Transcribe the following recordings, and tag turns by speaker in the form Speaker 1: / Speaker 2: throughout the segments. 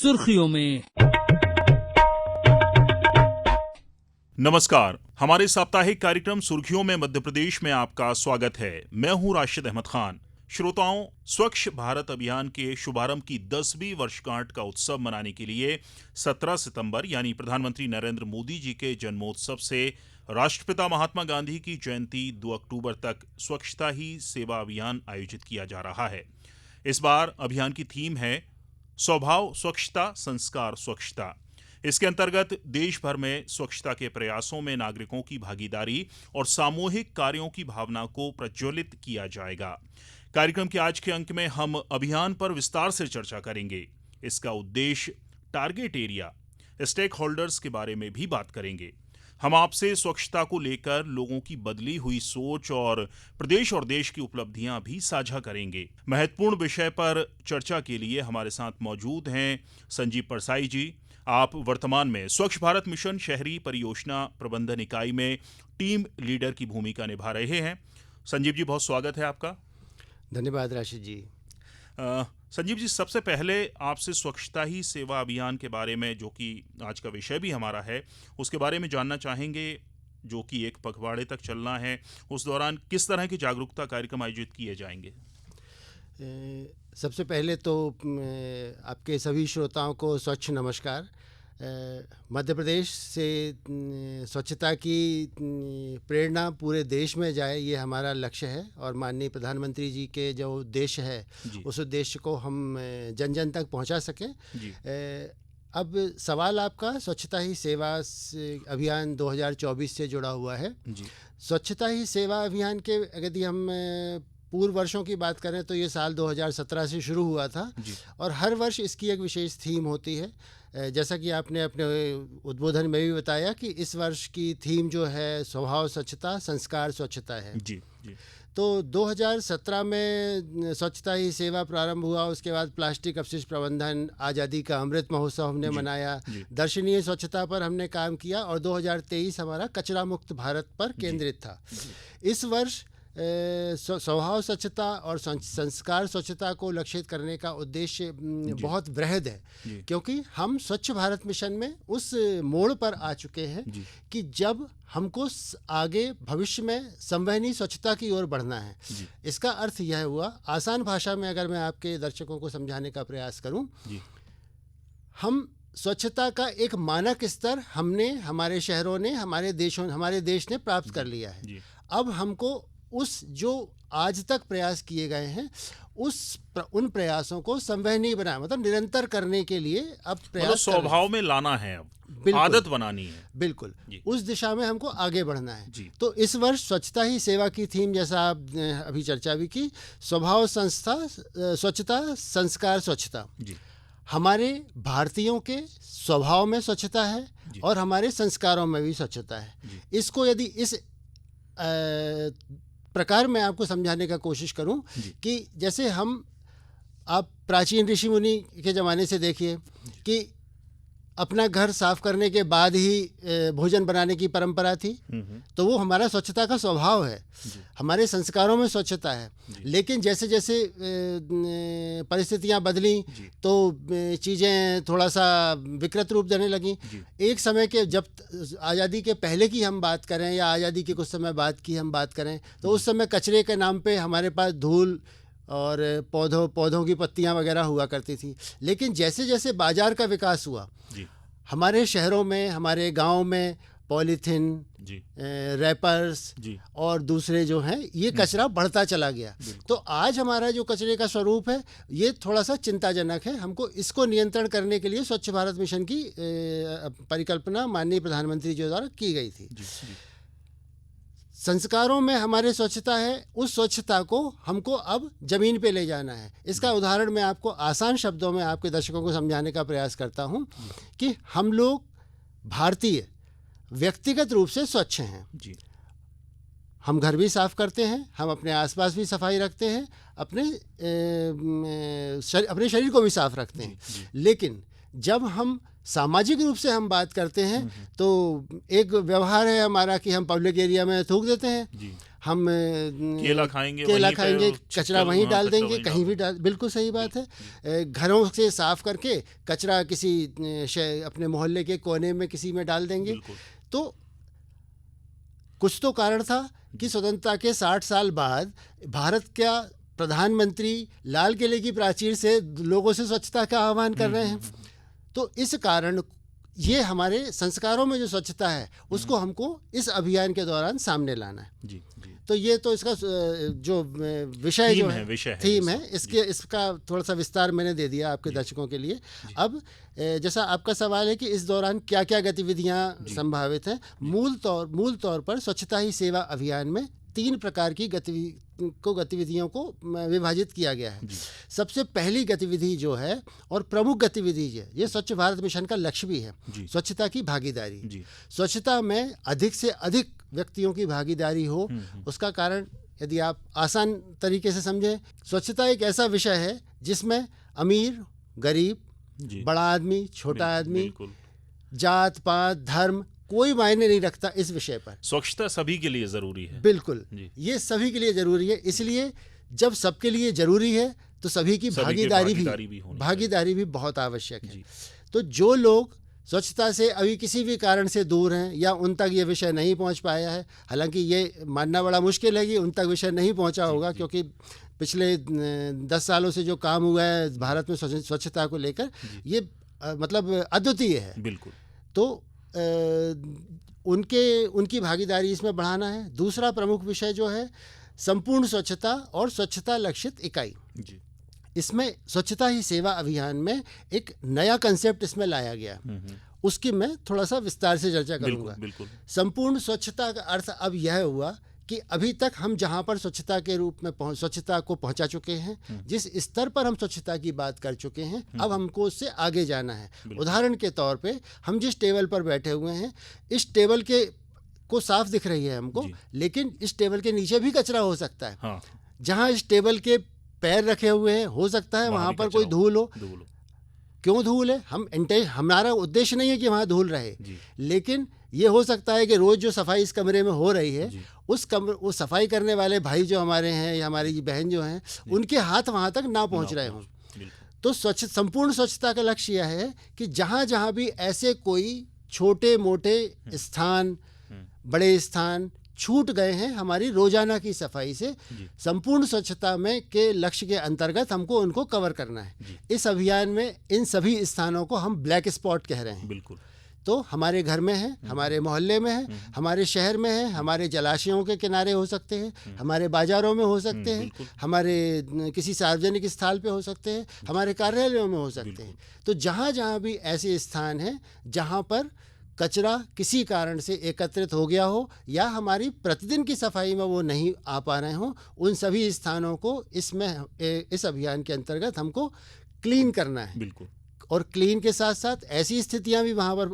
Speaker 1: सुर्खियों में।
Speaker 2: नमस्कार, हमारे साप्ताहिक कार्यक्रम सुर्खियों में मध्य प्रदेश में आपका स्वागत है। मैं हूं राशिद अहमद खान। श्रोताओं, स्वच्छ भारत अभियान के शुभारंभ की 10वीं वर्षगांठ का उत्सव मनाने के लिए 17 सितंबर यानी प्रधानमंत्री नरेंद्र मोदी जी के जन्मोत्सव से राष्ट्रपिता महात्मा गांधी की जयंती 2 अक्टूबर तक स्वच्छता ही सेवा अभियान आयोजित किया जा रहा है। इस बार अभियान की थीम है स्वभाव स्वच्छता, संस्कार स्वच्छता। इसके अंतर्गत देश भर में स्वच्छता के प्रयासों में नागरिकों की भागीदारी और सामूहिक कार्यों की भावना को प्रज्वलित किया जाएगा। कार्यक्रम के आज के अंक में हम अभियान पर विस्तार से चर्चा करेंगे। इसका उद्देश्य, टारगेट एरिया, स्टेक होल्डर्स के बारे में भी बात करेंगे। हम आपसे स्वच्छता को लेकर लोगों की बदली हुई सोच और प्रदेश और देश की उपलब्धियां भी साझा करेंगे। महत्वपूर्ण विषय पर चर्चा के लिए हमारे साथ मौजूद हैं संजीव परसाई जी। आप वर्तमान में स्वच्छ भारत मिशन शहरी परियोजना प्रबंधन इकाई में टीम लीडर की भूमिका निभा रहे हैं। संजीव जी, बहुत स्वागत है आपका।
Speaker 3: धन्यवाद राशिद जी।
Speaker 2: संजीव जी, सबसे पहले आपसे स्वच्छता ही सेवा अभियान के बारे में, जो कि आज का विषय भी हमारा है, उसके बारे में जानना चाहेंगे, जो कि एक पखवाड़े तक चलना है। उस दौरान किस तरह के जागरूकता कार्यक्रम आयोजित किए जाएंगे?
Speaker 3: सबसे पहले तो आपके सभी श्रोताओं को स्वच्छ नमस्कार। मध्य प्रदेश से स्वच्छता की प्रेरणा पूरे देश में जाए, ये हमारा लक्ष्य है और माननीय प्रधानमंत्री जी के जो उद्देश्य है उस उद्देश्य को हम जन जन तक पहुंचा सकें। अब सवाल आपका स्वच्छता ही सेवा अभियान 2024 से जुड़ा हुआ है। स्वच्छता ही सेवा अभियान के यदि हम पूर्व वर्षों की बात करें तो ये साल 2017 से शुरू हुआ था और हर वर्ष इसकी एक विशेष थीम होती है। जैसा कि आपने अपने उद्बोधन में भी बताया कि इस वर्ष की थीम जो है स्वभाव स्वच्छता, संस्कार स्वच्छता है। तो 2017 में स्वच्छता ही सेवा प्रारंभ हुआ। उसके बाद प्लास्टिक अपशिष्ट प्रबंधन, आज़ादी का अमृत महोत्सव हमने मनाया, दर्शनीय स्वच्छता पर हमने काम किया और 2023 हमारा कचरा मुक्त भारत पर केंद्रित था। इस वर्ष स्वभाव स्वच्छता और संस्कार स्वच्छता को लक्षित करने का उद्देश्य बहुत वृहद है, क्योंकि हम स्वच्छ भारत मिशन में उस मोड़ पर आ चुके हैं कि जब हमको आगे भविष्य में संवहनी स्वच्छता की ओर बढ़ना है। इसका अर्थ यह हुआ, आसान भाषा में अगर मैं आपके दर्शकों को समझाने का प्रयास करूं, हम स्वच्छता का एक मानक स्तर हमने, हमारे शहरों ने, हमारे देश ने प्राप्त कर लिया है। अब हमको उस जो आज तक प्रयास किए गए हैं उन प्रयासों को संवहनीय बनाना, मतलब निरंतर करने के लिए अब प्रयास
Speaker 2: स्वभाव में लाना है, आदत बनानी है।
Speaker 3: बिल्कुल, उस दिशा में हमको आगे बढ़ना है। तो इस वर्ष स्वच्छता ही सेवा की थीम, जैसा आप अभी चर्चा भी की, स्वभाव स्वच्छता, संस्कार स्वच्छता। हमारे भारतीयों के स्वभाव में स्वच्छता है और हमारे संस्कारों में भी स्वच्छता है। इसको यदि इस प्रकार मैं आपको समझाने का कोशिश करूं कि जैसे आप प्राचीन ऋषि मुनि के ज़माने से देखिए कि अपना घर साफ करने के बाद ही भोजन बनाने की परंपरा थी, तो वो हमारा स्वच्छता का स्वभाव है। हमारे संस्कारों में स्वच्छता है। लेकिन जैसे जैसे परिस्थितियां बदली तो चीज़ें थोड़ा सा विकृत रूप देने लगी। एक समय के, जब आज़ादी के पहले की हम बात करें या आज़ादी के कुछ समय बाद की हम बात करें, तो उस समय कचरे के नाम पे हमारे पास धूल और पौधों की पत्तियां वगैरह हुआ करती थी। लेकिन जैसे जैसे बाजार का विकास हुआ, हमारे शहरों में, हमारे गांव में पॉलीथीन, रैपर्स और दूसरे जो हैं, ये कचरा बढ़ता चला गया। तो आज हमारा जो कचरे का स्वरूप है ये थोड़ा सा चिंताजनक है। हमको इसको नियंत्रण करने के लिए स्वच्छ भारत मिशन की परिकल्पना माननीय प्रधानमंत्री जी द्वारा की गई थी। संस्कारों में हमारे स्वच्छता है, उस स्वच्छता को हमको अब जमीन पे ले जाना है। इसका उदाहरण मैं आपको आसान शब्दों में आपके दर्शकों को समझाने का प्रयास करता हूं कि हम लोग भारतीय व्यक्तिगत रूप से स्वच्छ हैं। हम घर भी साफ करते हैं, हम अपने आसपास भी सफाई रखते हैं, अपने शरीर को भी साफ रखते हैं। लेकिन जब हम सामाजिक रूप से हम बात करते हैं तो एक व्यवहार है हमारा कि हम पब्लिक एरिया में थूक देते हैं, हम
Speaker 2: केला खाएंगे,
Speaker 3: कचरा वहीं डाल
Speaker 2: कचरा
Speaker 3: देंगे,
Speaker 2: वहीं
Speaker 3: कहीं भी डाल, बिल्कुल सही बात है। घरों से साफ करके कचरा किसी अपने मोहल्ले के कोने में किसी में डाल देंगे। तो कुछ तो कारण था कि स्वतंत्रता के 60 साल बाद भारत का प्रधानमंत्री लाल किले की प्राचीर से लोगों से स्वच्छता का आह्वान कर रहे हैं। तो इस कारण ये हमारे संस्कारों में जो स्वच्छता है उसको हमको इस अभियान के दौरान सामने लाना है।
Speaker 2: जी।
Speaker 3: तो ये तो इसका जो विषय जो है, थीम है, इसका थोड़ा सा विस्तार मैंने दे दिया आपके दर्शकों के लिए। अब जैसा आपका सवाल है कि इस दौरान क्या क्या गतिविधियां संभावित हैं, मूल तौर पर स्वच्छता ही सेवा अभियान में 3 प्रकार की गतिविधियों को विभाजित किया गया है। सबसे पहली गतिविधि जो है और प्रमुख गतिविधि है, ये स्वच्छ भारत मिशन का लक्ष्य भी है, स्वच्छता की भागीदारी। स्वच्छता में अधिक से अधिक व्यक्तियों की भागीदारी हो। उसका कारण यदि आप आसान तरीके से समझें, स्वच्छता एक ऐसा विषय है जिसमें अमीर, गरीब, बड़ा आदमी, छोटा आदमी, जात पात, धर्म कोई मायने नहीं रखता इस विषय पर।
Speaker 2: स्वच्छता सभी के लिए जरूरी है।
Speaker 3: बिल्कुल, ये सभी के लिए जरूरी है। इसलिए जब सबके लिए जरूरी है तो सभी की भागीदारी भी बहुत आवश्यक है। तो जो लोग स्वच्छता से अभी किसी भी कारण से दूर हैं या उन तक ये विषय नहीं पहुंच पाया है, हालांकि ये मानना बड़ा मुश्किल है कि उन तक विषय नहीं पहुंचा होगा, क्योंकि पिछले 10 सालों से जो काम हुआ है भारत में स्वच्छता को लेकर, ये मतलब अद्वितीय है।
Speaker 2: बिल्कुल।
Speaker 3: तो उनकी भागीदारी इसमें बढ़ाना है। दूसरा प्रमुख विषय जो है संपूर्ण स्वच्छता और स्वच्छता लक्षित इकाई। इसमें स्वच्छता ही सेवा अभियान में एक नया कंसेप्ट इसमें लाया गया, उसकी मैं थोड़ा सा विस्तार से चर्चा करूंगा। संपूर्ण स्वच्छता का अर्थ अब यह हुआ कि अभी तक हम जहां पर स्वच्छता के रूप में स्वच्छता को पहुंचा चुके हैं, जिस स्तर पर हम स्वच्छता की बात कर चुके हैं, अब हमको उससे आगे जाना है। उदाहरण के तौर पे हम जिस टेबल पर बैठे हुए हैं, इस टेबल के को साफ दिख रही है हमको, लेकिन इस टेबल के नीचे भी कचरा हो सकता है। हाँ। जहां इस टेबल के पैर रखे हुए हैं, हो सकता है वहां पर कोई धूल हो। क्यों धूल है? हमारा उद्देश्य नहीं है कि वहां धूल रहे, लेकिन ये हो सकता है कि रोज जो सफाई इस कमरे में हो रही है, उस सफाई करने वाले भाई जो हमारे हैं या हमारी बहन जो हैं, उनके हाथ वहां तक ना पहुंच रहे हों। तो संपूर्ण स्वच्छता का लक्ष्य यह है कि जहां जहां भी ऐसे कोई छोटे मोटे स्थान, बड़े स्थान छूट गए हैं हमारी रोजाना की सफाई से, संपूर्ण स्वच्छता में के लक्ष्य के अंतर्गत हमको उनको कवर करना है। इस अभियान में इन सभी स्थानों को हम ब्लैक स्पॉट कह रहे हैं। बिल्कुल। तो हमारे घर में है, हमारे मोहल्ले में है, हमारे शहर में है, हमारे जलाशयों के किनारे हो सकते हैं, हमारे बाजारों में हो सकते हैं, हमारे किसी सार्वजनिक स्थल पे हो सकते हैं, हमारे कार्यालयों में हो सकते हैं। तो जहाँ जहाँ भी ऐसे स्थान हैं जहाँ पर कचरा किसी कारण से एकत्रित हो गया हो या हमारी प्रतिदिन की सफाई में वो नहीं आ पा रहे हों, उन सभी स्थानों को इस अभियान के अंतर्गत हमको क्लीन करना है। बिल्कुल। और क्लीन के साथ साथ ऐसी स्थितियां भी वहां पर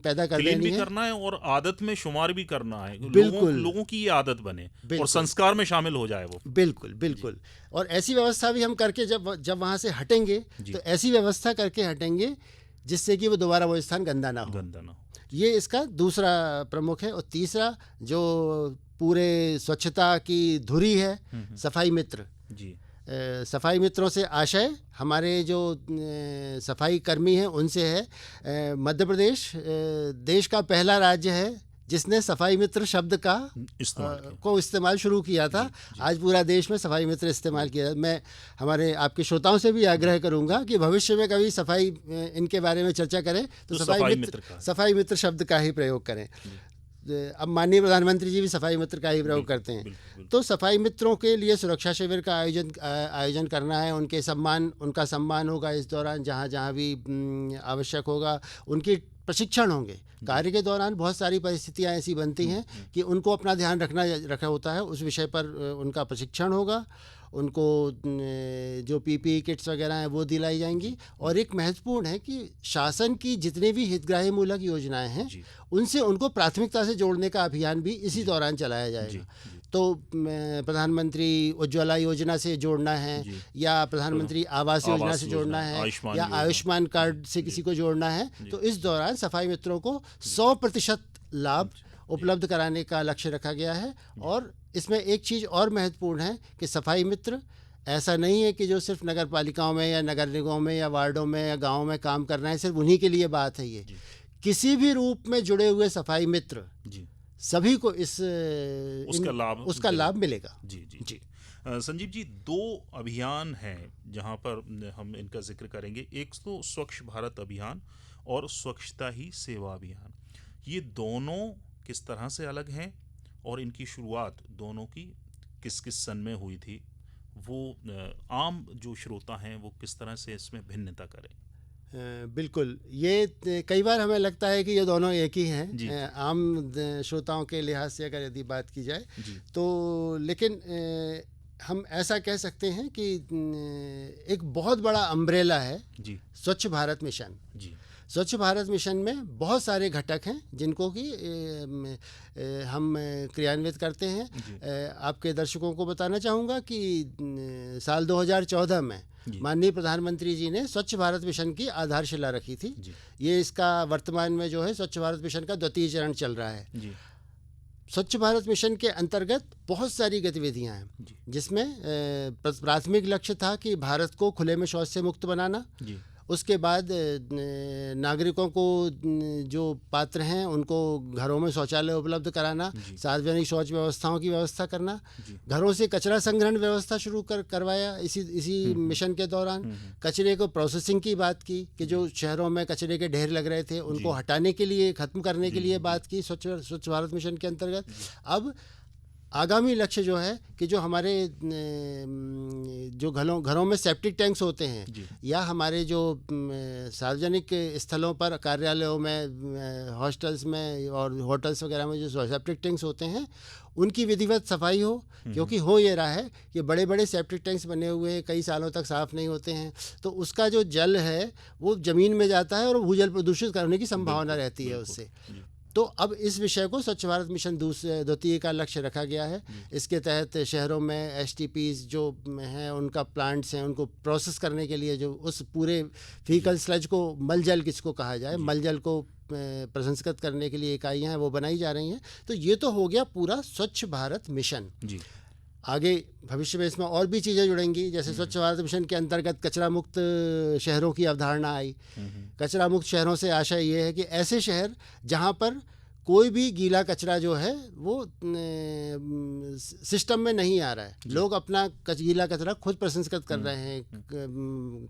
Speaker 3: पैदा कर देनी है,
Speaker 2: करना है और आदत में शुमार भी करना है।
Speaker 3: बिल्कुल।
Speaker 2: लोगों की ये आदत बने और संस्कार में शामिल हो जाए वो।
Speaker 3: बिल्कुल। और ऐसी व्यवस्था भी हम करके जब वहां से हटेंगे तो ऐसी व्यवस्था करके हटेंगे जिससे कि वो दोबारा वो स्थान गंदा ना हो। ये इसका दूसरा प्रमुख है। और तीसरा जो पूरे स्वच्छता की धुरी है, सफाई मित्र। सफाई मित्रों से आशय हमारे जो सफाई कर्मी हैं उनसे है। मध्य प्रदेश देश का पहला राज्य है जिसने सफाई मित्र शब्द का इस्तेमाल शुरू किया था। आज पूरा देश में सफाई मित्र इस्तेमाल किया। मैं हमारे आपके श्रोताओं से भी आग्रह करूंगा कि भविष्य में कभी सफाई इनके बारे में चर्चा करें तो सफाई मित्र शब्द का ही प्रयोग करें। अब माननीय प्रधानमंत्री जी भी सफाई मित्र का ही प्रयोग करते हैं। तो सफाई मित्रों के लिए सुरक्षा शिविर का आयोजन करना है। उनका सम्मान होगा इस दौरान, जहाँ जहाँ भी आवश्यक होगा उनकी प्रशिक्षण होंगे। कार्य के दौरान बहुत सारी परिस्थितियां ऐसी बनती हैं कि उनको अपना ध्यान रखा होता है, उस विषय पर उनका प्रशिक्षण होगा। उनको जो पीपीई किट्स वगैरह हैं वो दिलाई जाएंगी। और एक महत्वपूर्ण है कि शासन की जितनी भी हितग्राही मूलक योजनाएं हैं उनसे उनको प्राथमिकता से जोड़ने का अभियान भी इसी दौरान चलाया जाएगा। तो प्रधानमंत्री उज्ज्वला योजना से जोड़ना है या प्रधानमंत्री आवास योजना से जोड़ना है या आयुष्मान कार्ड से किसी को जोड़ना है, तो इस दौरान सफाई मित्रों को 100% लाभ उपलब्ध कराने का लक्ष्य रखा गया है। और इसमें एक चीज़ और महत्वपूर्ण है कि सफाई मित्र ऐसा नहीं है कि जो सिर्फ नगर पालिकाओं में या नगर निगमों में या वार्डों में या गाँव में काम करना है, सिर्फ उन्हीं के लिए बात है ये।
Speaker 2: जी
Speaker 3: किसी भी रूप में जुड़े हुए सफाई मित्र
Speaker 2: जी
Speaker 3: सभी को उसका लाभ मिलेगा।
Speaker 2: जी जी जी। संजीव जी, दो अभियान हैं जहां पर हम इनका जिक्र करेंगे। एक तो स्वच्छ भारत अभियान और स्वच्छता ही सेवा अभियान। ये दोनों किस तरह से अलग हैं और इनकी शुरुआत दोनों की किस किस सन में हुई थी, वो आम जो श्रोता हैं वो किस तरह से इसमें भिन्नता करें?
Speaker 3: बिल्कुल, ये कई बार हमें लगता है कि ये दोनों एक ही हैं।
Speaker 2: जी
Speaker 3: आम श्रोताओं के लिहाज से अगर यदि बात की जाए
Speaker 2: जी
Speaker 3: तो, लेकिन हम ऐसा कह सकते हैं कि एक बहुत बड़ा अम्ब्रेला है
Speaker 2: जी
Speaker 3: स्वच्छ भारत मिशन।
Speaker 2: जी
Speaker 3: स्वच्छ भारत मिशन में बहुत सारे घटक हैं जिनको कि हम क्रियान्वित करते हैं।
Speaker 2: जी
Speaker 3: आपके दर्शकों को बताना चाहूँगा कि साल 2014 में
Speaker 2: जी
Speaker 3: माननीय प्रधानमंत्री जी ने स्वच्छ भारत मिशन की आधारशिला रखी थी।
Speaker 2: जी
Speaker 3: ये इसका वर्तमान में जो है स्वच्छ भारत मिशन का द्वितीय चरण चल रहा है।
Speaker 2: जी
Speaker 3: स्वच्छ भारत मिशन के अंतर्गत बहुत सारी गतिविधियां हैं
Speaker 2: जी
Speaker 3: जिसमें प्राथमिक लक्ष्य था कि भारत को खुले में शौच से मुक्त बनाना।
Speaker 2: जी
Speaker 3: उसके बाद नागरिकों को जो पात्र हैं उनको घरों में शौचालय उपलब्ध कराना,
Speaker 2: जी
Speaker 3: सार्वजनिक शौच व्यवस्थाओं की व्यवस्था करना,
Speaker 2: जी
Speaker 3: घरों से कचरा संग्रहण व्यवस्था शुरू करवाया इसी मिशन के दौरान। कचरे को प्रोसेसिंग की बात की कि जो शहरों में कचरे के ढेर लग रहे थे उनको
Speaker 2: जी
Speaker 3: हटाने के लिए, खत्म करने के
Speaker 2: जी,
Speaker 3: लिए
Speaker 2: जी,
Speaker 3: बात की स्वच्छ भारत मिशन के अंतर्गत। अब आगामी लक्ष्य जो है कि जो हमारे जो घरों में सेप्टिक टैंक्स होते हैं
Speaker 2: जी
Speaker 3: या हमारे जो सार्वजनिक स्थलों पर, कार्यालयों में, हॉस्टल्स में और होटल्स वगैरह में जो सेप्टिक टैंक्स होते हैं उनकी विधिवत सफाई हो। क्योंकि हो ये रहा है कि बड़े बड़े सेप्टिक टैंक्स बने हुए हैं, कई सालों तक साफ़ नहीं होते हैं, तो उसका जो जल है वो ज़मीन में जाता है और भूजल प्रदूषित करने की संभावना रहती है उससे।
Speaker 2: जी
Speaker 3: तो अब इस विषय को स्वच्छ भारत मिशन द्वितीय का लक्ष्य रखा गया है। इसके तहत शहरों में एसटीपीज जो हैं उनका प्लांट्स हैं, उनको प्रोसेस करने के लिए जो उस पूरे फीकल स्लज को, मल जल किसको कहा जाए, मल जल को प्रसंस्कृत करने के लिए इकाइयाँ हैं वो बनाई जा रही हैं। तो ये तो हो गया पूरा स्वच्छ भारत मिशन।
Speaker 2: जी
Speaker 3: आगे भविष्य में इसमें और भी चीज़ें जुड़ेंगी, जैसे स्वच्छ भारत मिशन के अंतर्गत कचरा मुक्त शहरों की अवधारणा आई। कचरा मुक्त शहरों से आशय ये है कि ऐसे शहर जहाँ पर कोई भी गीला कचरा जो है वो सिस्टम में नहीं आ रहा है, लोग अपना गीला कचरा खुद प्रसंस्कृत कर रहे हैं,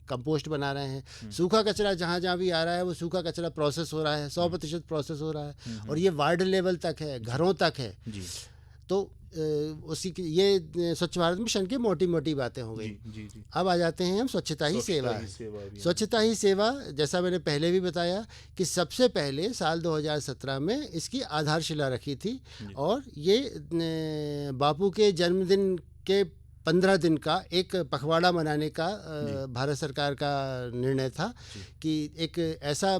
Speaker 3: कंपोस्ट बना रहे हैं। सूखा कचरा जहाँ जहाँ भी आ रहा है वो सूखा कचरा प्रोसेस हो रहा है, 100% प्रोसेस हो रहा है और ये वार्ड लेवल तक है, घरों तक है।
Speaker 2: जी
Speaker 3: तो उसी की ये स्वच्छ भारत मिशन की मोटी मोटी बातें हो गई।
Speaker 2: जी जी
Speaker 3: अब आ जाते हैं हम स्वच्छता ही सेवा। स्वच्छता ही सेवा, जैसा मैंने पहले भी बताया कि सबसे पहले साल 2017 में इसकी आधारशिला रखी थी और ये बापू के जन्मदिन के 15 दिन का एक पखवाड़ा मनाने का भारत सरकार का निर्णय था कि एक ऐसा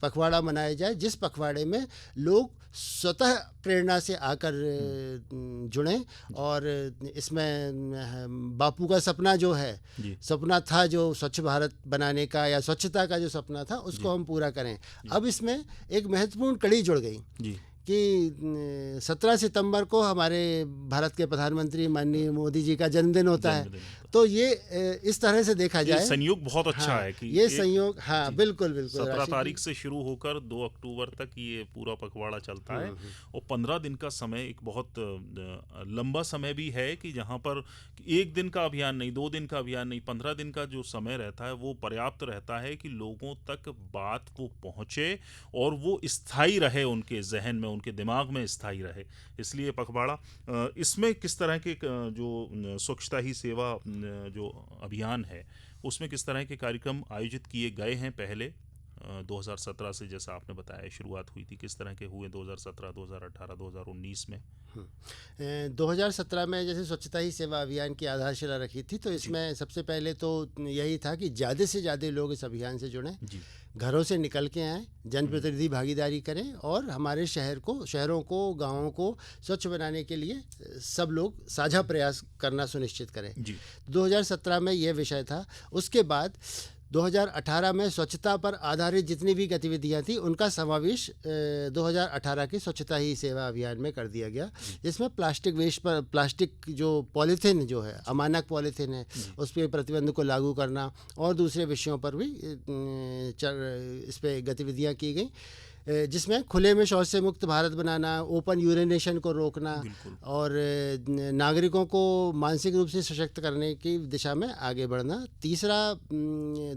Speaker 3: पखवाड़ा मनाया जाए जिस पखवाड़े में लोग स्वतः प्रेरणा से आकर जुड़ें और इसमें बापू का सपना जो है, सपना था जो स्वच्छ भारत बनाने का या स्वच्छता का जो सपना था उसको हम पूरा करें। अब इसमें एक महत्वपूर्ण कड़ी जुड़ गई कि 17 सितंबर को हमारे भारत के प्रधानमंत्री माननीय मोदी जी का जन्मदिन होता है। तो ये इस तरह से देखा जाए
Speaker 2: संयोग बहुत अच्छा है कि
Speaker 3: ये संयोग, हाँ बिल्कुल बिल्कुल,
Speaker 2: 17 तारीख से शुरू होकर 2 अक्टूबर तक ये पूरा पखवाड़ा चलता है और 15 दिन का समय एक बहुत लंबा समय भी है कि जहाँ पर एक दिन का अभियान नहीं, 2 दिन का अभियान नहीं, 15 दिन का जो समय रहता है वो पर्याप्त रहता है कि लोगों तक बात वो पहुँचे और वो स्थायी रहे, उनके जहन में, उनके दिमाग में स्थायी रहे। इसलिए पखवाड़ा, इसमें किस तरह के जो स्वच्छता ही सेवा जो अभियान है उसमें किस तरह के कार्यक्रम आयोजित किए गए हैं? पहले 2017 से जैसा आपने बताया शुरुआत हुई थी, किस तरह के हुए 2017, 2018, 2019 में?
Speaker 3: 2017 में जैसे स्वच्छता ही सेवा अभियान की आधारशिला रखी थी तो इसमें सबसे पहले तो यही था कि ज़्यादा से ज़्यादा लोग इस अभियान से जुड़ें, घरों से निकल के आएँ, जनप्रतिनिधि भागीदारी करें और हमारे शहरों को, गाँवों को स्वच्छ बनाने के लिए सब लोग साझा प्रयास करना सुनिश्चित करें। 2017 में यह विषय था। उसके बाद 2018 में स्वच्छता पर आधारित जितनी भी गतिविधियां थी उनका समावेश 2018 के स्वच्छता ही सेवा अभियान में कर दिया गया, जिसमें प्लास्टिक वेस्ट पर, प्लास्टिक जो पॉलीथीन जो है, अमानक पॉलीथीन है, उस पर प्रतिबंध को लागू करना और दूसरे विषयों पर भी इस पर गतिविधियां की गई, जिसमें खुले में शौच से मुक्त भारत बनाना, ओपन यूरिनेशन को रोकना और नागरिकों को मानसिक रूप से सशक्त करने की दिशा में आगे बढ़ना। तीसरा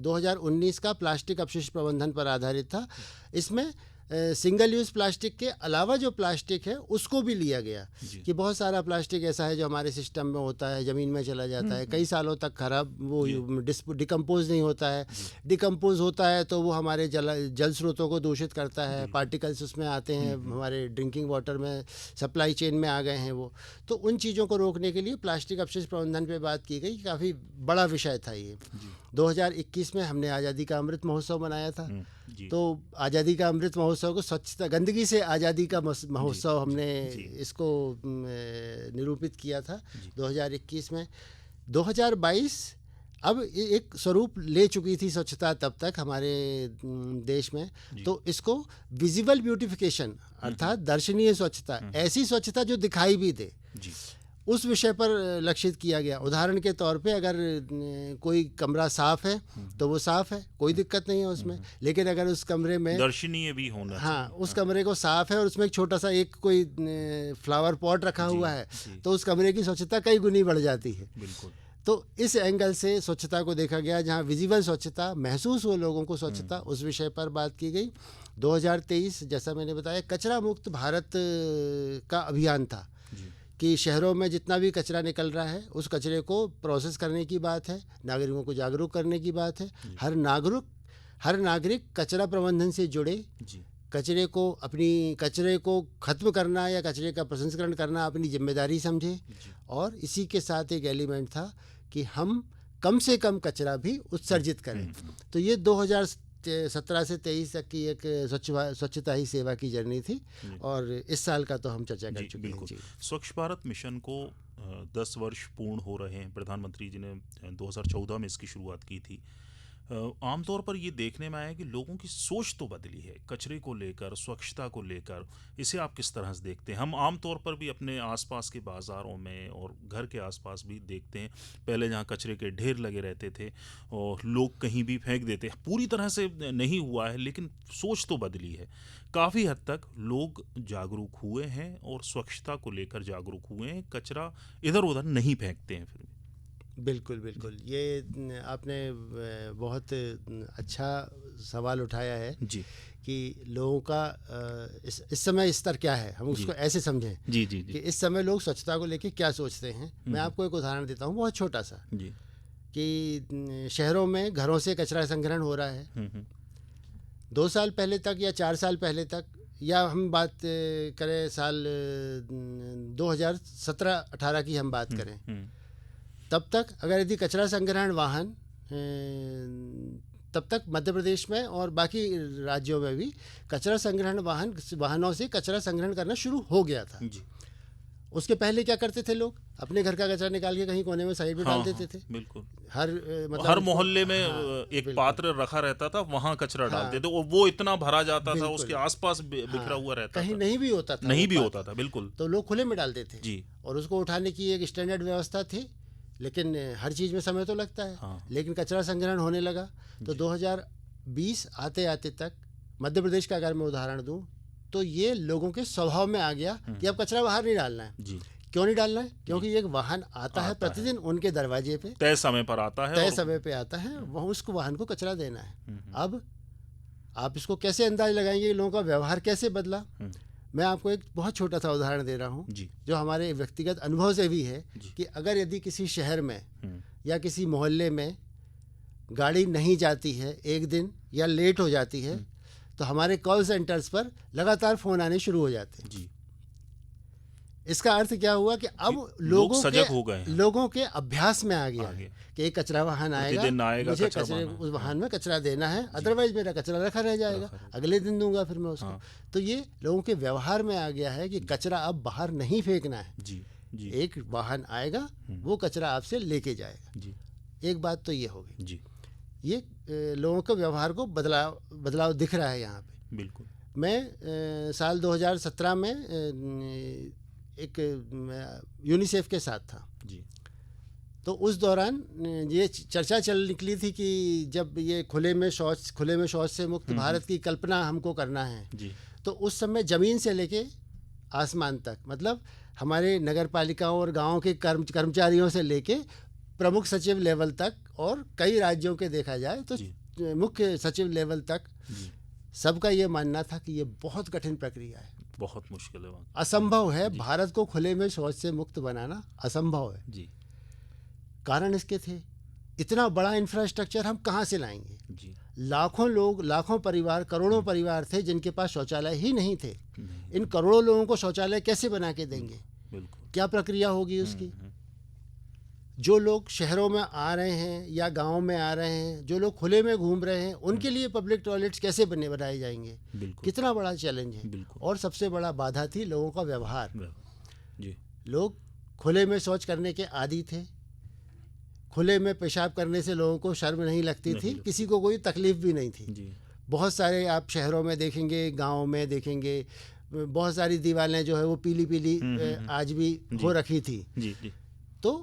Speaker 3: 2019 का प्लास्टिक अपशिष्ट प्रबंधन पर आधारित था। इसमें सिंगल यूज़ प्लास्टिक के अलावा जो प्लास्टिक है उसको भी लिया गया कि बहुत सारा प्लास्टिक ऐसा है जो हमारे सिस्टम में होता है, ज़मीन में चला जाता है, कई सालों तक खराब वो डिकम्पोज नहीं होता है, डिकम्पोज होता है तो वो हमारे जल स्रोतों को दूषित करता है, पार्टिकल्स उसमें आते हैं, हमारे ड्रिंकिंग वाटर में, सप्लाई चेन में आ गए हैं वो। तो उन चीज़ों को रोकने के लिए प्लास्टिक अपशिष्ट प्रबंधन पे बात की गई। काफ़ी बड़ा विषय था ये। 2021 में हमने आज़ादी का अमृत महोत्सव मनाया था। तो आज़ादी का अमृत महोत्सव को स्वच्छता, गंदगी से आज़ादी का महोत्सव हमने इसको निरूपित किया था 2021 में। 2022 अब एक स्वरूप ले चुकी थी स्वच्छता तब तक हमारे देश में, तो इसको विजिबल ब्यूटिफिकेशन अर्थात दर्शनीय स्वच्छता, ऐसी स्वच्छता जो दिखाई भी दे, उस विषय पर लक्षित किया गया। उदाहरण के तौर पे अगर कोई कमरा साफ है तो वो साफ है, कोई दिक्कत नहीं है उसमें, लेकिन अगर उस कमरे में
Speaker 2: दर्शनीय भी होना,
Speaker 3: हाँ, उस कमरे को साफ है और उसमें एक छोटा सा एक कोई फ्लावर पॉट रखा हुआ है तो उस कमरे की स्वच्छता कई गुनी बढ़ जाती है।
Speaker 2: बिल्कुल।
Speaker 3: तो इस एंगल से स्वच्छता को देखा गया, जहाँ विजिबल स्वच्छता, महसूस हो लोगों को स्वच्छता, उस विषय पर बात की गई। 2023 जैसा मैंने बताया कचरा मुक्त भारत का अभियान था कि शहरों में जितना भी कचरा निकल रहा है उस कचरे को प्रोसेस करने की बात है, नागरिकों को जागरूक करने की बात है। हर नागरिक कचरा प्रबंधन से जुड़े, कचरे को ख़त्म करना या कचरे का प्रसंस्करण करना अपनी जिम्मेदारी समझे। और इसी के साथ एक एलिमेंट था कि हम कम से कम कचरा भी उत्सर्जित करें। तो ये 2017 से 23 तक की एक स्वच्छता ही सेवा की जर्नी थी और इस साल का तो हम चर्चा कर चुके हैं।
Speaker 2: स्वच्छ भारत मिशन को 10 वर्ष पूर्ण हो रहे हैं। प्रधानमंत्री जी ने 2014 में इसकी शुरुआत की थी। आमतौर पर ये देखने में आया कि लोगों की सोच तो बदली है कचरे को लेकर, स्वच्छता को लेकर। इसे आप किस तरह से देखते हैं? हम आमतौर पर भी अपने आसपास के बाज़ारों में और घर के आसपास भी देखते हैं, पहले जहाँ कचरे के ढेर लगे रहते थे और लोग कहीं भी फेंक देते, पूरी तरह से नहीं हुआ है लेकिन सोच तो बदली है। काफ़ी हद तक लोग जागरूक हुए हैं और स्वच्छता को लेकर जागरूक हुए हैं, कचरा इधर उधर नहीं फेंकते हैं फिर भी।
Speaker 3: बिल्कुल बिल्कुल, ये आपने बहुत अच्छा सवाल उठाया है
Speaker 2: जी
Speaker 3: कि लोगों का इस समय स्तर क्या है, हम उसको ऐसे समझें
Speaker 2: जी
Speaker 3: कि इस समय लोग स्वच्छता को लेके क्या सोचते हैं। मैं आपको एक उदाहरण देता हूँ बहुत छोटा सा
Speaker 2: जी
Speaker 3: कि शहरों में घरों से कचरा संग्रहण हो रहा है। 2 साल पहले तक या 4 साल पहले तक, या हम बात करें साल 2017-18 की हम बात करें, तब तक अगर यदि कचरा संग्रहण वाहन, तब तक मध्य प्रदेश में और बाकी राज्यों में भी कचरा संग्रहण वाहनों से कचरा संग्रहण करना शुरू हो गया था।
Speaker 2: जी।
Speaker 3: उसके पहले क्या करते थे लोग? अपने घर का कचरा निकाल के कहीं कोने में साइड में डाल देते थे।
Speaker 2: बिल्कुल।
Speaker 3: हर
Speaker 2: मोहल्ले में एक पात्र रखा रहता था, वहां कचरा डालते थे और वो इतना भरा जाता था, उसके आसपास बिखरा हुआ रहता था,
Speaker 3: कहीं नहीं भी होता था,
Speaker 2: नहीं भी होता था। बिल्कुल।
Speaker 3: तो लोग खुले में डालते थे
Speaker 2: जी।
Speaker 3: और उसको उठाने की एक स्टैंडर्ड व्यवस्था थी, लेकिन हर चीज़ में समय तो लगता है। लेकिन कचरा संग्रहण होने लगा तो 2020 आते आते तक मध्य प्रदेश का अगर मैं उदाहरण दूं तो ये लोगों के स्वभाव में आ गया कि अब कचरा बाहर नहीं डालना है।
Speaker 2: जी।
Speaker 3: क्यों नहीं डालना है? क्योंकि एक वाहन आता है प्रतिदिन उनके दरवाजे पे,
Speaker 2: तय समय पर आता है,
Speaker 3: तय समय पे आता है, वह उसको वाहन को कचरा देना है। अब आप इसको कैसे अंदाज लगाएंगे, लोगों का व्यवहार कैसे बदला? मैं आपको एक बहुत छोटा सा उदाहरण दे रहा हूँ जो हमारे व्यक्तिगत अनुभव से भी है कि अगर यदि किसी शहर में या किसी मोहल्ले में गाड़ी नहीं जाती है एक दिन या लेट हो जाती है तो हमारे कॉल सेंटर्स पर लगातार फ़ोन आने शुरू हो जाते हैं। जी। इसका अर्थ क्या हुआ कि अब लोगों के अभ्यास में आ गया है कि एक कचरा वाहन आएगा, मुझे कचरे उस वाहन में कचरा देना है, अदरवाइज मेरा कचरा रखा रह जाएगा, अगले दिन दूंगा फिर मैं उसको। तो ये लोगों के व्यवहार में आ गया है कि कचरा अब बाहर नहीं फेंकना है। जी। एक वाहन आएगा, वो कचरा आपसे लेके जाएगा। जी। एक बात तो ये होगी। जी। ये लोगों के व्यवहार को बदलाव दिख रहा है यहाँ पे।
Speaker 2: बिल्कुल।
Speaker 3: मैं साल 2017 में एक यूनिसेफ के साथ था
Speaker 2: जी।
Speaker 3: तो उस दौरान ये चर्चा चल निकली थी कि जब ये खुले में शौच से मुक्त भारत की कल्पना हमको करना है
Speaker 2: जी।
Speaker 3: तो उस समय ज़मीन से लेके आसमान तक, मतलब हमारे नगर पालिकाओं और गाँव के कर्मचारियों से लेके प्रमुख सचिव लेवल तक और कई राज्यों के देखा जाए तो मुख्य सचिव लेवल तक
Speaker 2: जी।
Speaker 3: सबका ये मानना था कि ये बहुत कठिन प्रक्रिया है,
Speaker 2: बहुत मुश्किल है,
Speaker 3: असंभव है। भारत को खुले में शौच से मुक्त बनाना असंभव है
Speaker 2: जी।
Speaker 3: कारण इसके थे, इतना बड़ा इंफ्रास्ट्रक्चर हम कहाँ से लाएंगे
Speaker 2: जी।
Speaker 3: लाखों लोग, लाखों परिवार, करोड़ों परिवार थे जिनके पास शौचालय ही नहीं थे।
Speaker 2: नहीं।
Speaker 3: इन करोड़ों लोगों को शौचालय कैसे बना के देंगे?
Speaker 2: बिल्कुल।
Speaker 3: क्या प्रक्रिया होगी उसकी? जो लोग शहरों में आ रहे हैं या गांव में आ रहे हैं, जो लोग खुले में घूम रहे हैं, उनके लिए पब्लिक टॉयलेट्स कैसे बनाए जाएंगे? कितना बड़ा चैलेंज है। और सबसे बड़ा बाधा थी लोगों का व्यवहार।
Speaker 2: जी।
Speaker 3: लोग खुले में शौच करने के आदी थे, खुले में पेशाब करने से लोगों को शर्म नहीं लगती थी, किसी को कोई तकलीफ भी नहीं थी जी। बहुत सारे आप शहरों में देखेंगे, गाँव में देखेंगे, बहुत सारी दीवारें जो है वो पीली पीली आज भी हो रखी थी
Speaker 2: जी। जी।
Speaker 3: तो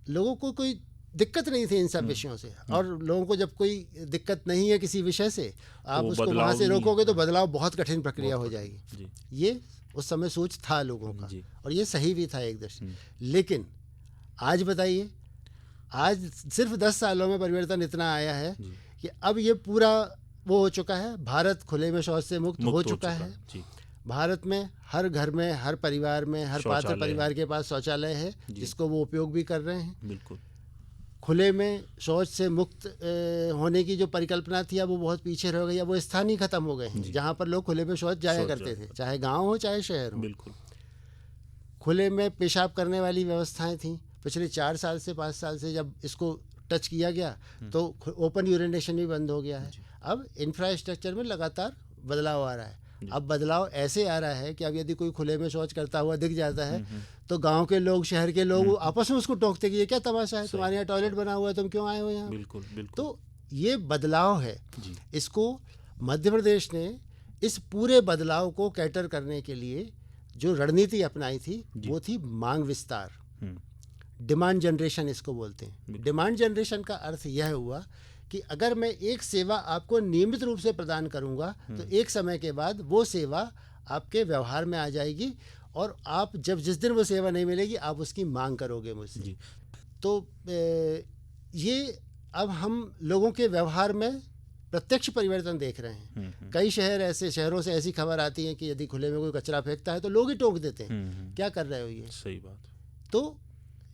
Speaker 3: लोगों को कोई दिक्कत नहीं थी इन सब विषयों से। और लोगों को जब कोई दिक्कत नहीं है किसी विषय से, आप
Speaker 2: तो
Speaker 3: उसको वहाँ से रोकोगे तो बदलाव बहुत कठिन प्रक्रिया हो जाएगी। ये उस समय सोच था लोगों का और ये सही भी था एक दृष्टि। लेकिन आज बताइए, आज सिर्फ 10 सालों में परिवर्तन इतना आया है कि अब ये पूरा वो हो चुका है, भारत खुले में शौच से मुक्त हो चुका है। भारत में हर घर में, हर परिवार में, हर पात्र परिवार के पास शौचालय है जिसको वो उपयोग भी कर रहे हैं।
Speaker 2: बिल्कुल।
Speaker 3: खुले में शौच से मुक्त होने की जो परिकल्पना थी अब वो बहुत पीछे रह गई, अब वो स्थान ही खत्म हो गए हैं जहाँ पर लोग खुले में शौच जाया करते थे, चाहे गांव हो चाहे शहर हो।
Speaker 2: बिल्कुल।
Speaker 3: खुले में पेशाब करने वाली व्यवस्थाएं थी। पिछले 4 साल से 5 साल से जब इसको टच किया गया तो ओपन यूरिनेशन भी बंद हो गया है। अब इंफ्रास्ट्रक्चर में लगातार बदलाव आ रहा है। अब बदलाव ऐसे आ रहा है कि अब यदि कोई खुले में शौच करता हुआ दिख जाता है तो गांव के लोग, शहर के लोग आपस में उसको टोकते कि ये क्या तमाशा है, तुम्हारे यहाँ टॉयलेट बना हुआ है, तुम क्यों आए हो यहाँ?
Speaker 2: बिल्कुल, बिल्कुल।
Speaker 3: तो ये बदलाव है। इसको मध्य प्रदेश ने इस पूरे बदलाव को कैटर करने के लिए जो रणनीति अपनाई थी वो थी मांग विस्तार, डिमांड जनरेशन इसको बोलते हैं। डिमांड जनरेशन का अर्थ यह हुआ कि अगर मैं एक सेवा आपको नियमित रूप से प्रदान करूंगा तो एक समय के बाद वो सेवा आपके व्यवहार में आ जाएगी और आप जब जिस दिन वो सेवा नहीं मिलेगी आप उसकी मांग करोगे मुझसे। तो ये अब हम लोगों के व्यवहार में प्रत्यक्ष परिवर्तन देख रहे हैं। कई शहरों से ऐसी खबर आती है कि यदि खुले में कोई कचरा फेंकता है तो लोग ही टोक देते हैं, क्या कर रहे हो ये?
Speaker 2: सही बात।
Speaker 3: तो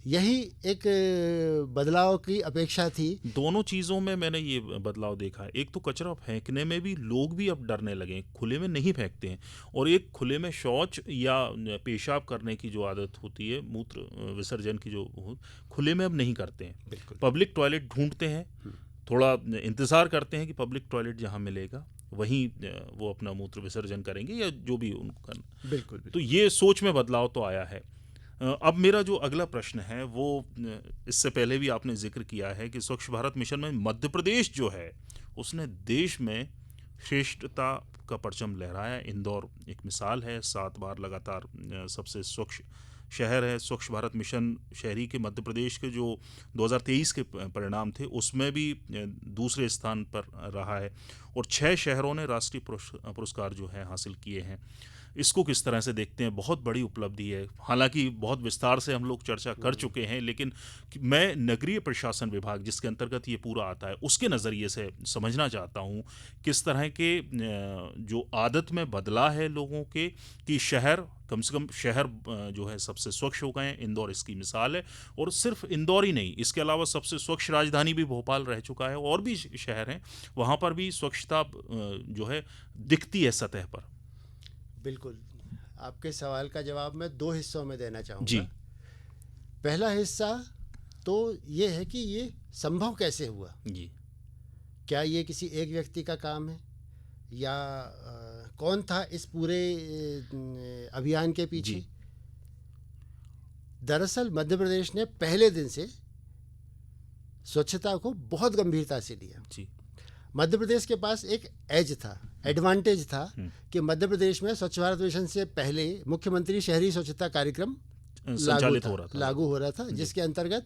Speaker 3: यही एक बदलाव की अपेक्षा थी।
Speaker 2: दोनों चीज़ों में मैंने ये बदलाव देखा है। एक तो कचरा फेंकने में भी लोग भी अब डरने लगे, खुले में नहीं फेंकते हैं। और एक खुले में शौच या पेशाब करने की जो आदत होती है, मूत्र विसर्जन की जो खुले में अब नहीं करते हैं। पब्लिक टॉयलेट ढूंढते हैं, थोड़ा इंतज़ार करते हैं कि पब्लिक टॉयलेट जहाँ मिलेगा वहीं वो अपना मूत्र विसर्जन करेंगे या जो भी उनको करना।
Speaker 3: बिल्कुल।
Speaker 2: तो ये सोच में बदलाव तो आया है। अब मेरा जो अगला प्रश्न है वो, इससे पहले भी आपने जिक्र किया है कि स्वच्छ भारत मिशन में मध्य प्रदेश जो है उसने देश में श्रेष्ठता का परचम लहराया। इंदौर एक मिसाल है, 7 बार लगातार सबसे स्वच्छ शहर है। स्वच्छ भारत मिशन शहरी के मध्य प्रदेश के जो 2023 के परिणाम थे उसमें भी दूसरे स्थान पर रहा है और 6 शहरों ने राष्ट्रीय पुरस्कार जो है हासिल किए हैं। इसको किस तरह से देखते हैं? बहुत बड़ी उपलब्धि है। हालांकि बहुत विस्तार से हम लोग चर्चा कर चुके हैं, लेकिन मैं नगरीय प्रशासन विभाग जिसके अंतर्गत ये पूरा आता है उसके नज़रिए से समझना चाहता हूँ किस तरह के जो आदत में बदला है लोगों के कि शहर, कम से कम शहर जो है सबसे स्वच्छ हो गए हैं। इंदौर इसकी मिसाल है। और सिर्फ इंदौर ही नहीं, इसके अलावा सबसे स्वच्छ राजधानी भी भोपाल रह चुका है। और भी शहर हैं वहाँ पर भी स्वच्छता जो है दिखती है सतह पर।
Speaker 3: बिल्कुल। आपके सवाल का जवाब मैं 2 हिस्सों में देना चाहूँगा
Speaker 2: जी।
Speaker 3: पहला हिस्सा तो ये है कि ये संभव कैसे हुआ
Speaker 2: जी।
Speaker 3: क्या ये किसी एक व्यक्ति का काम है या कौन था इस पूरे अभियान के पीछे? दरअसल मध्य प्रदेश ने पहले दिन से स्वच्छता को बहुत गंभीरता से लिया।
Speaker 2: जी।
Speaker 3: मध्य प्रदेश के पास एक एज था, एडवांटेज था कि मध्य प्रदेश में स्वच्छ भारत मिशन से पहले मुख्यमंत्री शहरी स्वच्छता कार्यक्रम लागू हो रहा था, जिसके अंतर्गत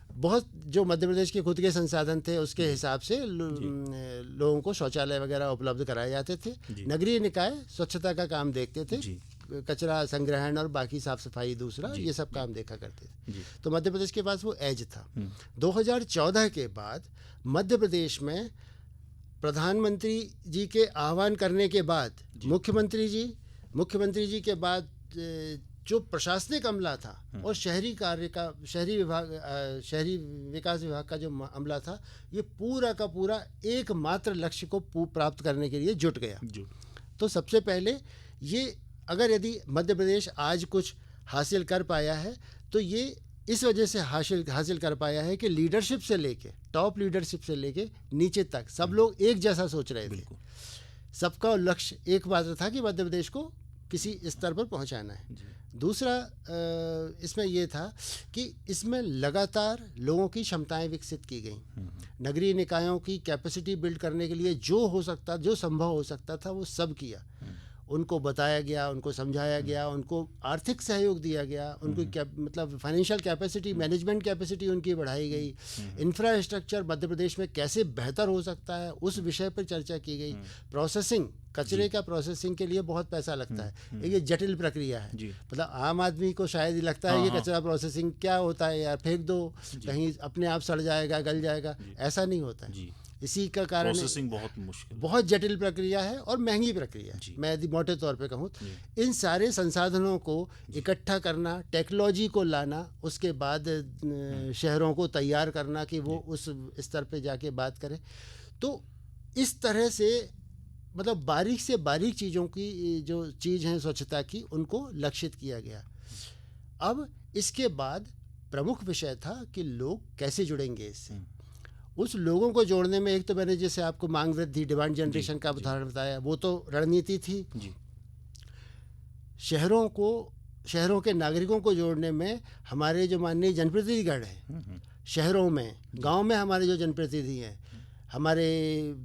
Speaker 3: बहुत जो मध्य प्रदेश के खुद के संसाधन थे उसके हिसाब से लोगों को शौचालय वगैरह उपलब्ध कराए जाते थे। नगरीय निकाय स्वच्छता का काम देखते थे, कचरा संग्रहण और बाकी साफ सफाई दूसरा ये सब काम देखा करते थे। तो मध्य प्रदेश के पास वो एज था। 2014 के बाद मध्य प्रदेश में प्रधानमंत्री जी के आह्वान करने के बाद मुख्यमंत्री जी के बाद जो प्रशासनिक अमला था और शहरी विकास विभाग का जो अमला था, ये पूरा का पूरा एकमात्र लक्ष्य को प्राप्त करने के लिए जुट गया। तो सबसे पहले ये यदि मध्य प्रदेश आज कुछ हासिल कर पाया है तो ये इस वजह से हासिल कर पाया है कि लीडरशिप से लेके टॉप लीडरशिप से लेके नीचे तक सब लोग एक जैसा सोच रहे थे। सबका लक्ष्य एक मात्र था कि मध्य प्रदेश को किसी स्तर पर पहुंचाना है। दूसरा इसमें यह था कि इसमें लगातार लोगों की क्षमताएं विकसित की गई। नगरीय निकायों की कैपेसिटी बिल्ड करने के लिए जो संभव हो सकता था वो सब किया। उनको बताया गया, उनको समझाया गया, उनको आर्थिक सहयोग दिया गया, उनको मतलब फाइनेंशियल कैपेसिटी, मैनेजमेंट कैपेसिटी उनकी बढ़ाई गई। इंफ्रास्ट्रक्चर मध्य प्रदेश में कैसे बेहतर हो सकता है उस विषय पर चर्चा की गई। प्रोसेसिंग, कचरे का प्रोसेसिंग के लिए बहुत पैसा लगता है, ये जटिल प्रक्रिया है। मतलब आम आदमी को शायद ही लगता है ये कचरा प्रोसेसिंग क्या होता है यार, फेंक दो कहीं अपने आप सड़ जाएगा, गल जाएगा, ऐसा नहीं होता है। इसी का कारण
Speaker 2: प्रोसेसिंग बहुत मुश्किल,
Speaker 3: बहुत जटिल प्रक्रिया है और महंगी प्रक्रिया है। मैं यदि मोटे तौर पे कहूँ, इन सारे संसाधनों को इकट्ठा करना, टेक्नोलॉजी को लाना, उसके बाद शहरों को तैयार करना कि वो उस स्तर पे जाके बात करें, तो इस तरह से मतलब बारीक से बारीक चीज़ों की जो चीज़ हैं स्वच्छता की, उनको लक्षित किया गया। अब इसके बाद प्रमुख विषय था कि लोग कैसे जुड़ेंगे इससे। उस लोगों को जोड़ने में एक तो मैंने जैसे आपको मांग वृद्धि, डिमांड जनरेशन का उदाहरण बताया, वो तो रणनीति थी। शहरों के नागरिकों को जोड़ने में हमारे जो माननीय जनप्रतिनिधिगण हैं शहरों में, गांव में हमारे जो जनप्रतिनिधि हैं, हमारे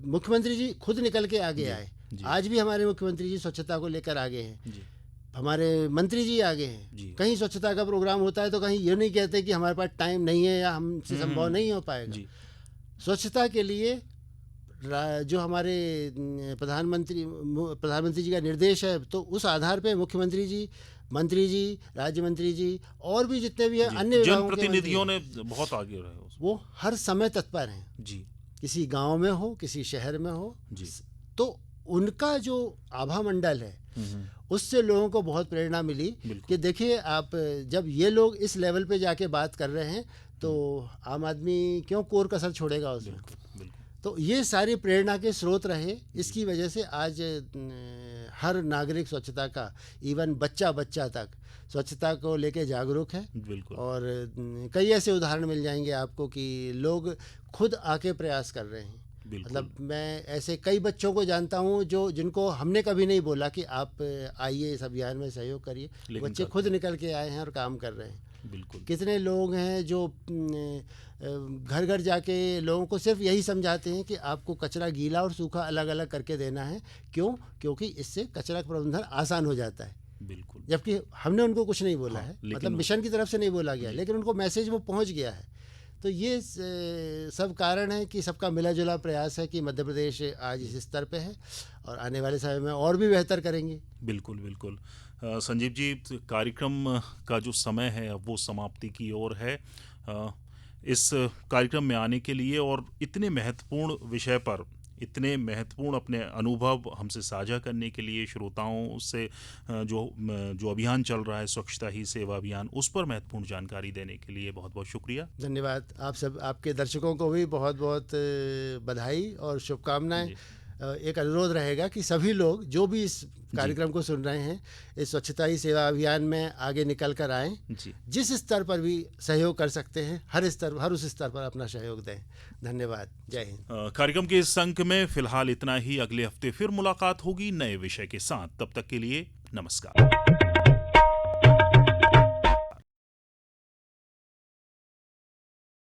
Speaker 3: मुख्यमंत्री जी खुद निकल के आगे आए। आज भी हमारे मुख्यमंत्री जी स्वच्छता को लेकर आगे हैं। हमारे मंत्री जी आगे हैं। कहीं स्वच्छता का प्रोग्राम होता है तो कहीं ये नहीं कहते कि हमारे पास टाइम नहीं है या हमसे संभव नहीं हो पाएगा। स्वच्छता के लिए जो हमारे प्रधानमंत्री जी का निर्देश है, तो उस आधार पे मुख्यमंत्री जी, मंत्री जी, राज्य मंत्री जी और भी जितने भी अन्य
Speaker 2: जनप्रतिनिधियों ने बहुत आगे रहे,
Speaker 3: वो हर समय तत्पर हैं जी। किसी गांव में हो, किसी शहर में हो जी, तो उनका जो आभा मंडल है उससे लोगों को बहुत प्रेरणा मिली कि देखिए आप जब ये लोग इस लेवल पे जाके बात कर रहे हैं तो आम आदमी क्यों कोर कसर छोड़ेगा उसमें। तो ये सारी प्रेरणा के स्रोत रहे। इसकी वजह से आज हर नागरिक स्वच्छता का, इवन बच्चा तक स्वच्छता को लेके जागरूक है। और कई ऐसे उदाहरण मिल जाएंगे आपको कि लोग खुद आके प्रयास कर रहे हैं। मतलब मैं ऐसे कई बच्चों को जानता हूँ जिनको हमने कभी नहीं बोला कि आप आइए इस अभियान में सहयोग करिए, बच्चे खुद निकल के आए हैं और काम कर रहे हैं। कितने लोग हैं जो घर घर जाके लोगों को सिर्फ यही समझाते हैं कि आपको कचरा गीला और सूखा अलग अलग करके देना है। क्योंकि इससे कचरा प्रबंधन आसान हो जाता है। जबकि हमने उनको कुछ नहीं बोला है, मतलब मिशन की तरफ से नहीं बोला गया, लेकिन उनको मैसेज वो पहुंच गया है। तो ये सब कारण है कि सबका मिला जुला प्रयास है कि मध्य प्रदेश आज इस स्तर पे है और आने वाले समय में और भी बेहतर करेंगे।
Speaker 2: बिल्कुल। संजीव जी, कार्यक्रम का जो समय है अब वो समाप्ति की ओर है। इस कार्यक्रम में आने के लिए और इतने महत्वपूर्ण विषय पर इतने महत्वपूर्ण अपने अनुभव हमसे साझा करने के लिए, श्रोताओं से जो अभियान चल रहा है स्वच्छता ही सेवा अभियान, उस पर महत्वपूर्ण जानकारी देने के लिए बहुत बहुत शुक्रिया।
Speaker 3: धन्यवाद। आप सब, आपके दर्शकों को भी बहुत बहुत बधाई और शुभकामनाएं। एक अनुरोध रहेगा कि सभी लोग जो भी इस कार्यक्रम को सुन रहे हैं, इस स्वच्छता ही सेवा अभियान में आगे निकल कर आएँ। जिस स्तर पर भी सहयोग कर सकते हैं, हर उस स्तर पर अपना सहयोग दें। धन्यवाद। जय हिंद।
Speaker 2: कार्यक्रम के इस अंक में फिलहाल इतना ही। अगले हफ्ते फिर मुलाकात होगी नए विषय के साथ। तब तक के लिए नमस्कार।